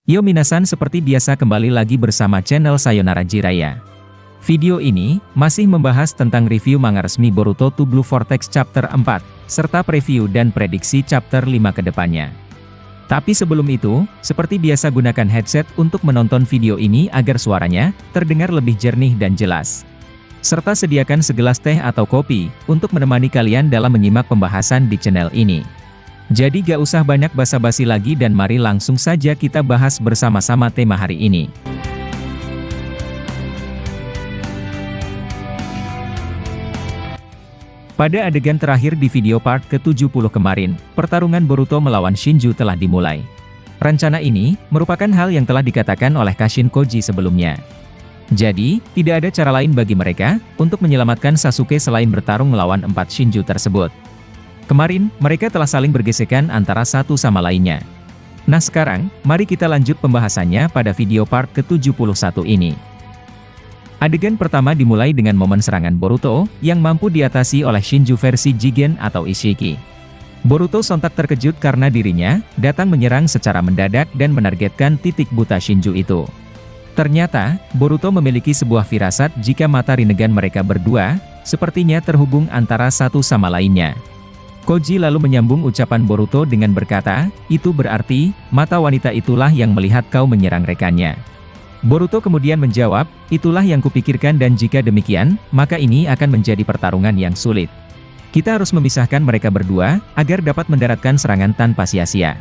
Yo minasan, seperti biasa kembali lagi bersama channel Sayonara Jiraiya. Video ini masih membahas tentang review manga resmi Boruto to Blue Vortex Chapter 4, serta preview dan prediksi Chapter 5 ke depannya. Tapi sebelum itu, seperti biasa gunakan headset untuk menonton video ini agar suaranya terdengar lebih jernih dan jelas. Serta sediakan segelas teh atau kopi untuk menemani kalian dalam menyimak pembahasan di channel ini. Jadi gak usah banyak basa-basi lagi dan mari langsung saja kita bahas bersama-sama tema hari ini. Pada adegan terakhir di video part ke-70 kemarin, pertarungan Boruto melawan Shinju telah dimulai. Rencana ini merupakan hal yang telah dikatakan oleh Kashin Koji sebelumnya. Jadi, tidak ada cara lain bagi mereka untuk menyelamatkan Sasuke selain bertarung melawan 4 Shinju tersebut. Kemarin, mereka telah saling bergesekan antara satu sama lainnya. Nah sekarang, mari kita lanjut pembahasannya pada video part ke-71 ini. Adegan pertama dimulai dengan momen serangan Boruto, yang mampu diatasi oleh Shinju versi Jigen atau Ishiki. Boruto sontak terkejut karena dirinya datang menyerang secara mendadak dan menargetkan titik buta Shinju itu. Ternyata, Boruto memiliki sebuah firasat jika mata rinnegan mereka berdua, sepertinya terhubung antara satu sama lainnya. Koji lalu menyambung ucapan Boruto dengan berkata, itu berarti, mata wanita itulah yang melihat kau menyerang rekannya. Boruto kemudian menjawab, itulah yang kupikirkan dan jika demikian, maka ini akan menjadi pertarungan yang sulit. Kita harus memisahkan mereka berdua, agar dapat mendaratkan serangan tanpa sia-sia.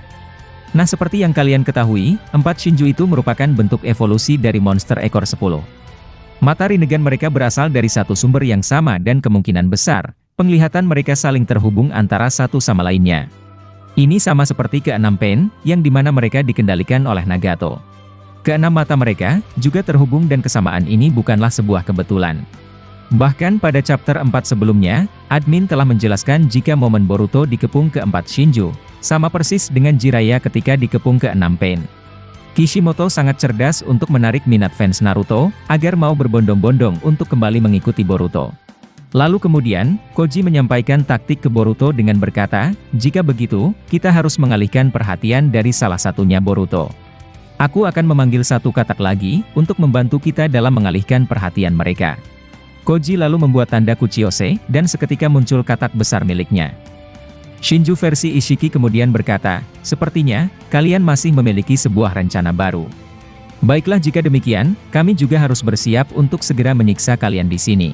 Nah seperti yang kalian ketahui, 4 Shinju itu merupakan bentuk evolusi dari monster ekor 10. Mata rinnegan mereka berasal dari satu sumber yang sama dan kemungkinan besar, penglihatan mereka saling terhubung antara satu sama lainnya. Ini sama seperti keenam Pain, yang dimana mereka dikendalikan oleh Nagato. Keenam mata mereka juga terhubung dan kesamaan ini bukanlah sebuah kebetulan. Bahkan pada chapter 4 sebelumnya, admin telah menjelaskan jika momen Boruto dikepung ke-4 Shinju, sama persis dengan Jiraiya ketika dikepung ke-6 Pain. Kishimoto sangat cerdas untuk menarik minat fans Naruto, agar mau berbondong-bondong untuk kembali mengikuti Boruto. Lalu kemudian, Koji menyampaikan taktik ke Boruto dengan berkata, jika begitu, kita harus mengalihkan perhatian dari salah satunya Boruto. Aku akan memanggil satu katak lagi, untuk membantu kita dalam mengalihkan perhatian mereka. Koji lalu membuat tanda Kuchiyose, dan seketika muncul katak besar miliknya. Shinju versi Ishiki kemudian berkata, sepertinya, kalian masih memiliki sebuah rencana baru. Baiklah jika demikian, kami juga harus bersiap untuk segera menyiksa kalian di sini.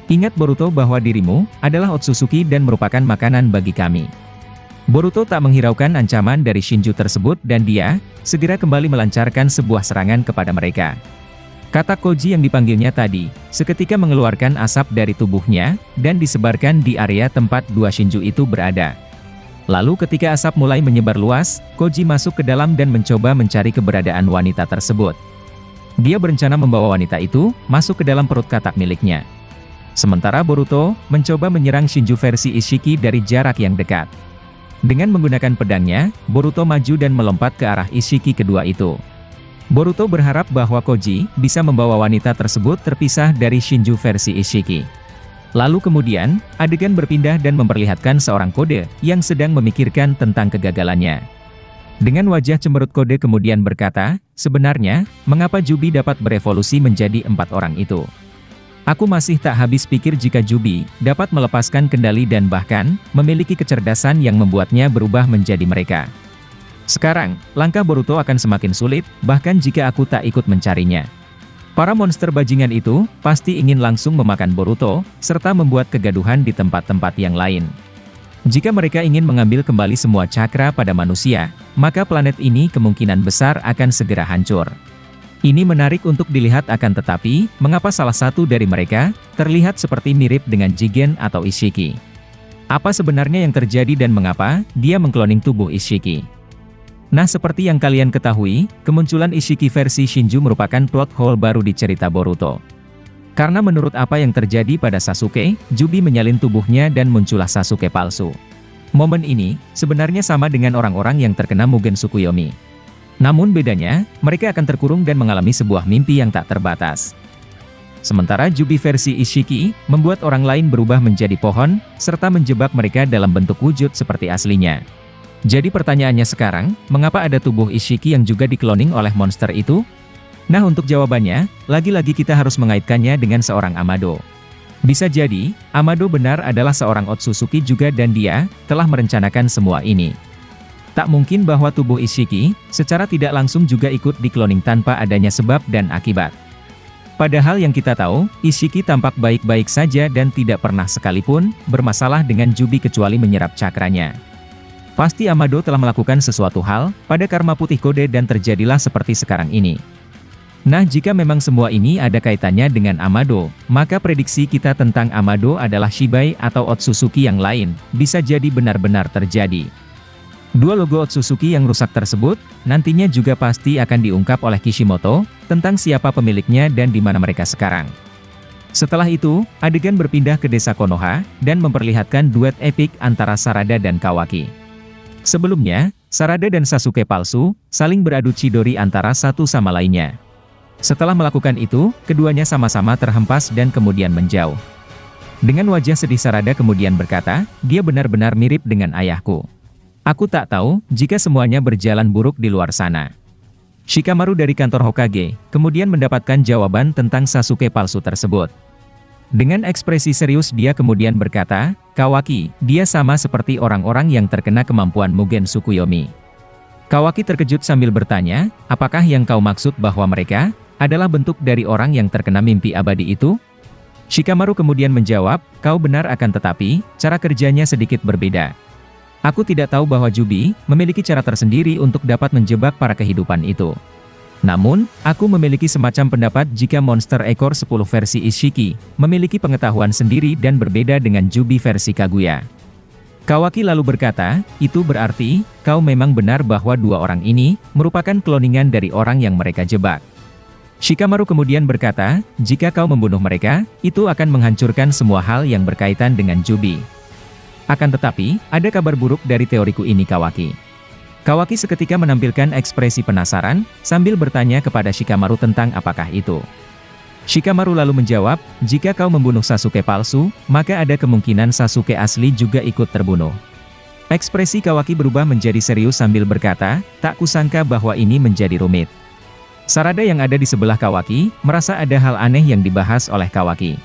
Ingat Boruto bahwa dirimu adalah Otsutsuki dan merupakan makanan bagi kami. Boruto tak menghiraukan ancaman dari Shinju tersebut dan dia segera kembali melancarkan sebuah serangan kepada mereka. Kata Koji yang dipanggilnya tadi, seketika mengeluarkan asap dari tubuhnya dan disebarkan di area tempat 2 Shinju itu berada. Lalu ketika asap mulai menyebar luas, Koji masuk ke dalam dan mencoba mencari keberadaan wanita tersebut. Dia berencana membawa wanita itu masuk ke dalam perut katak miliknya. Sementara Boruto mencoba menyerang Shinju versi Ishiki dari jarak yang dekat. Dengan menggunakan pedangnya, Boruto maju dan melompat ke arah Ishiki kedua itu. Boruto berharap bahwa Koji bisa membawa wanita tersebut terpisah dari Shinju versi Ishiki. Lalu kemudian, adegan berpindah dan memperlihatkan seorang Kode yang sedang memikirkan tentang kegagalannya. Dengan wajah cemberut Kode kemudian berkata, sebenarnya, mengapa Jubi dapat berevolusi menjadi 4 orang itu? Aku masih tak habis pikir jika Jubi dapat melepaskan kendali dan bahkan memiliki kecerdasan yang membuatnya berubah menjadi mereka. Sekarang, langkah Boruto akan semakin sulit, bahkan jika aku tak ikut mencarinya. Para monster bajingan itu pasti ingin langsung memakan Boruto, serta membuat kegaduhan di tempat-tempat yang lain. Jika mereka ingin mengambil kembali semua cakra pada manusia, maka planet ini kemungkinan besar akan segera hancur. Ini menarik untuk dilihat akan tetapi, mengapa salah satu dari mereka terlihat seperti mirip dengan Jigen atau Ishiki? Apa sebenarnya yang terjadi dan mengapa dia mengkloning tubuh Ishiki? Nah seperti yang kalian ketahui, kemunculan Ishiki versi Shinju merupakan plot hole baru di cerita Boruto. Karena menurut apa yang terjadi pada Sasuke, Jubi menyalin tubuhnya dan muncullah Sasuke palsu. Momen ini sebenarnya sama dengan orang-orang yang terkena Mugen Tsukuyomi. Namun bedanya, mereka akan terkurung dan mengalami sebuah mimpi yang tak terbatas. Sementara Jubi versi Ishiki membuat orang lain berubah menjadi pohon, serta menjebak mereka dalam bentuk wujud seperti aslinya. Jadi pertanyaannya sekarang, mengapa ada tubuh Ishiki yang juga dikloning oleh monster itu? Nah, untuk jawabannya, lagi-lagi kita harus mengaitkannya dengan seorang Amado. Bisa jadi, Amado benar adalah seorang Otsutsuki juga dan dia telah merencanakan semua ini. Tak mungkin bahwa tubuh Ishiki secara tidak langsung juga ikut dikloning tanpa adanya sebab dan akibat. Padahal yang kita tahu, Ishiki tampak baik-baik saja dan tidak pernah sekalipun bermasalah dengan Jubi kecuali menyerap cakranya. Pasti Amado telah melakukan sesuatu hal pada karma putih kode dan terjadilah seperti sekarang ini. Nah, jika memang semua ini ada kaitannya dengan Amado, maka prediksi kita tentang Amado adalah Shibai atau Otsutsuki yang lain, bisa jadi benar-benar terjadi. Dua logo Otsutsuki yang rusak tersebut, nantinya juga pasti akan diungkap oleh Kishimoto, tentang siapa pemiliknya dan di mana mereka sekarang. Setelah itu, adegan berpindah ke desa Konoha, dan memperlihatkan duet epik antara Sarada dan Kawaki. Sebelumnya, Sarada dan Sasuke palsu, saling beradu chidori antara satu sama lainnya. Setelah melakukan itu, keduanya sama-sama terhempas dan kemudian menjauh. Dengan wajah sedih Sarada kemudian berkata, dia benar-benar mirip dengan ayahku. Aku tak tahu jika semuanya berjalan buruk di luar sana. Shikamaru dari kantor Hokage, kemudian mendapatkan jawaban tentang Sasuke palsu tersebut. Dengan ekspresi serius dia kemudian berkata, Kawaki, dia sama seperti orang-orang yang terkena kemampuan Mugen Tsukuyomi. Kawaki terkejut sambil bertanya, apakah yang kau maksud bahwa mereka adalah bentuk dari orang yang terkena mimpi abadi itu? Shikamaru kemudian menjawab, kau benar akan tetapi, cara kerjanya sedikit berbeda. Aku tidak tahu bahwa Jubi memiliki cara tersendiri untuk dapat menjebak para kehidupan itu. Namun, aku memiliki semacam pendapat jika monster ekor 10 versi Ishiki memiliki pengetahuan sendiri dan berbeda dengan Jubi versi Kaguya. Kawaki lalu berkata, itu berarti, kau memang benar bahwa dua orang ini merupakan kloningan dari orang yang mereka jebak. Shikamaru kemudian berkata, jika kau membunuh mereka, itu akan menghancurkan semua hal yang berkaitan dengan Jubi. Akan tetapi, ada kabar buruk dari teoriku ini Kawaki. Kawaki seketika menampilkan ekspresi penasaran, sambil bertanya kepada Shikamaru tentang apakah itu. Shikamaru lalu menjawab, jika kau membunuh Sasuke palsu, maka ada kemungkinan Sasuke asli juga ikut terbunuh. Ekspresi Kawaki berubah menjadi serius sambil berkata, tak kusangka bahwa ini menjadi rumit. Sarada yang ada di sebelah Kawaki, merasa ada hal aneh yang dibahas oleh Kawaki.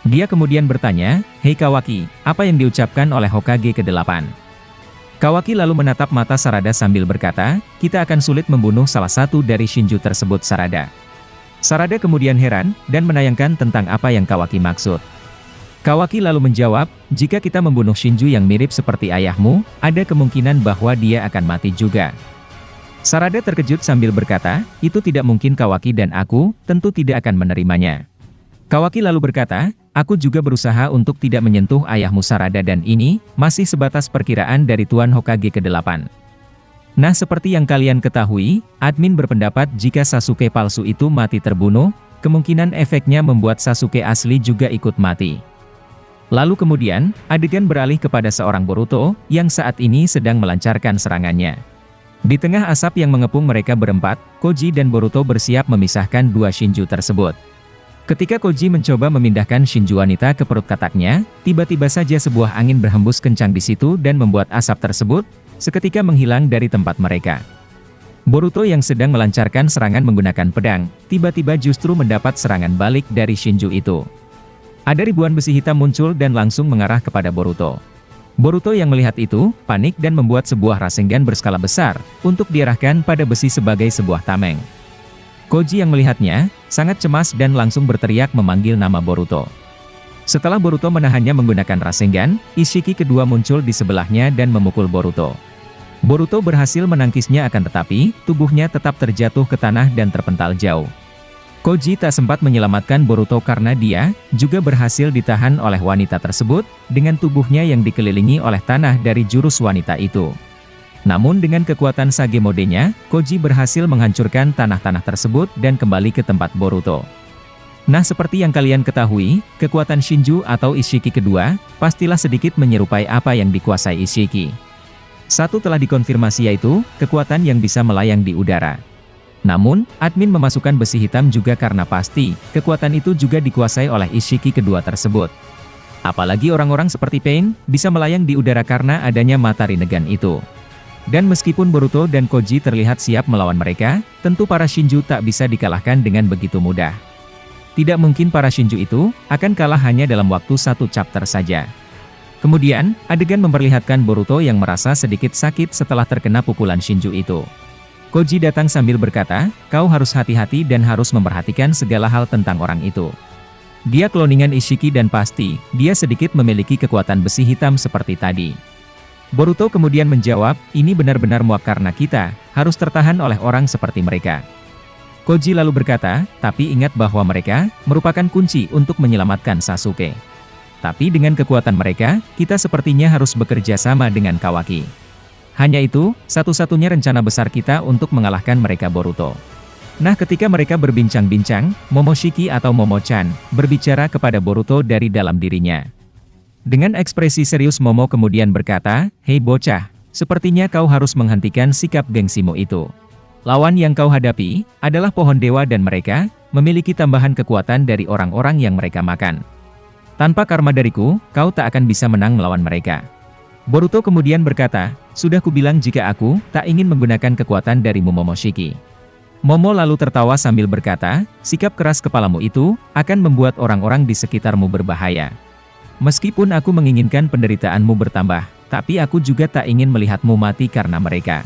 Dia kemudian bertanya, hei Kawaki, apa yang diucapkan oleh Hokage ke-8? Kawaki lalu menatap mata Sarada sambil berkata, kita akan sulit membunuh salah satu dari Shinju tersebut Sarada. Sarada kemudian heran, dan menayangkan tentang apa yang Kawaki maksud. Kawaki lalu menjawab, jika kita membunuh Shinju yang mirip seperti ayahmu, ada kemungkinan bahwa dia akan mati juga. Sarada terkejut sambil berkata, itu tidak mungkin Kawaki dan aku, tentu tidak akan menerimanya. Kawaki lalu berkata, aku juga berusaha untuk tidak menyentuh ayahmu Sarada dan ini, masih sebatas perkiraan dari Tuan Hokage ke-8. Nah seperti yang kalian ketahui, admin berpendapat jika Sasuke palsu itu mati terbunuh, kemungkinan efeknya membuat Sasuke asli juga ikut mati. Lalu kemudian, adegan beralih kepada seorang Boruto, yang saat ini sedang melancarkan serangannya. Di tengah asap yang mengepung mereka berempat, Koji dan Boruto bersiap memisahkan dua Shinju tersebut. Ketika Koji mencoba memindahkan Shinju wanita ke perut kataknya, tiba-tiba saja sebuah angin berhembus kencang di situ dan membuat asap tersebut seketika menghilang dari tempat mereka. Boruto yang sedang melancarkan serangan menggunakan pedang, tiba-tiba justru mendapat serangan balik dari Shinju itu. Ada ribuan besi hitam muncul dan langsung mengarah kepada Boruto. Boruto yang melihat itu, panik dan membuat sebuah Rasengan berskala besar, untuk diarahkan pada besi sebagai sebuah tameng. Koji yang melihatnya, sangat cemas dan langsung berteriak memanggil nama Boruto. Setelah Boruto menahannya menggunakan Rasengan, Ishiki kedua muncul di sebelahnya dan memukul Boruto. Boruto berhasil menangkisnya akan tetapi, tubuhnya tetap terjatuh ke tanah dan terpental jauh. Koji tak sempat menyelamatkan Boruto karena dia juga berhasil ditahan oleh wanita tersebut, dengan tubuhnya yang dikelilingi oleh tanah dari jurus wanita itu. Namun dengan kekuatan Sage modenya, Koji berhasil menghancurkan tanah-tanah tersebut dan kembali ke tempat Boruto. Nah seperti yang kalian ketahui, kekuatan Shinju atau Ishiki kedua, pastilah sedikit menyerupai apa yang dikuasai Ishiki. Satu telah dikonfirmasi yaitu, kekuatan yang bisa melayang di udara. Namun, admin memasukkan besi hitam juga karena pasti, kekuatan itu juga dikuasai oleh Ishiki kedua tersebut. Apalagi orang-orang seperti Pain, bisa melayang di udara karena adanya mata Rinnegan itu. Dan meskipun Boruto dan Koji terlihat siap melawan mereka, tentu para Shinju tak bisa dikalahkan dengan begitu mudah. Tidak mungkin para Shinju itu akan kalah hanya dalam waktu satu chapter saja. Kemudian, adegan memperlihatkan Boruto yang merasa sedikit sakit setelah terkena pukulan Shinju itu. Koji datang sambil berkata, "Kau harus hati-hati dan harus memperhatikan segala hal tentang orang itu. Dia kloningan Ishiki dan pasti, dia sedikit memiliki kekuatan besi hitam seperti tadi." Boruto kemudian menjawab, "Ini benar-benar muak karena kita harus tertahan oleh orang seperti mereka." Koji lalu berkata, "Tapi ingat bahwa mereka merupakan kunci untuk menyelamatkan Sasuke. Tapi dengan kekuatan mereka, kita sepertinya harus bekerja sama dengan Kawaki. Hanya itu, satu-satunya rencana besar kita untuk mengalahkan mereka." Boruto. Nah, ketika mereka berbincang-bincang, Momoshiki atau Momo-chan berbicara kepada Boruto dari dalam dirinya. Dengan ekspresi serius Momo kemudian berkata, "Hei bocah, sepertinya kau harus menghentikan sikap gengsimu itu. Lawan yang kau hadapi adalah pohon dewa dan mereka memiliki tambahan kekuatan dari orang-orang yang mereka makan. Tanpa karma dariku, kau tak akan bisa menang melawan mereka." Boruto kemudian berkata, "Sudah kubilang jika aku tak ingin menggunakan kekuatan dari Momoshiki." Momo lalu tertawa sambil berkata, "Sikap keras kepalamu itu akan membuat orang-orang di sekitarmu berbahaya. Meskipun aku menginginkan penderitaanmu bertambah, tapi aku juga tak ingin melihatmu mati karena mereka.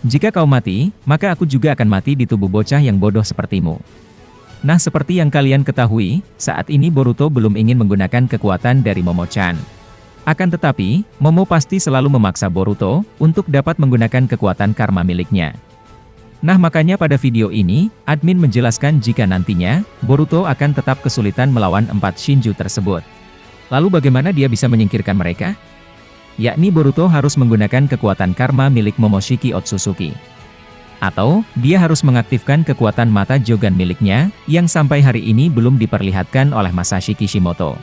Jika kau mati, maka aku juga akan mati di tubuh bocah yang bodoh sepertimu." Nah, seperti yang kalian ketahui, saat ini Boruto belum ingin menggunakan kekuatan dari Momo-chan. Akan tetapi, Momo pasti selalu memaksa Boruto untuk dapat menggunakan kekuatan karma miliknya. Nah, makanya pada video ini, admin menjelaskan jika nantinya, Boruto akan tetap kesulitan melawan 4 Shinju tersebut. Lalu bagaimana dia bisa menyingkirkan mereka? Yakni Boruto harus menggunakan kekuatan karma milik Momoshiki Otsutsuki. Atau, dia harus mengaktifkan kekuatan mata Jogan miliknya, yang sampai hari ini belum diperlihatkan oleh Masashi Kishimoto.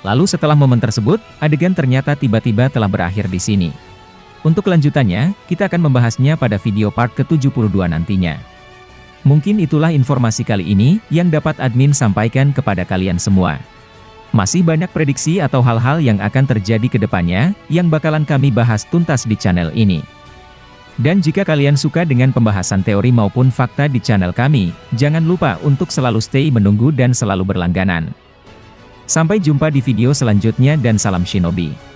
Lalu setelah momen tersebut, adegan ternyata tiba-tiba telah berakhir di sini. Untuk kelanjutannya, kita akan membahasnya pada video part ke-72 nantinya. Mungkin itulah informasi kali ini yang dapat admin sampaikan kepada kalian semua. Masih banyak prediksi atau hal-hal yang akan terjadi ke depannya, yang bakalan kami bahas tuntas di channel ini. Dan jika kalian suka dengan pembahasan teori maupun fakta di channel kami, jangan lupa untuk selalu stay menunggu dan selalu berlangganan. Sampai jumpa di video selanjutnya dan salam Shinobi.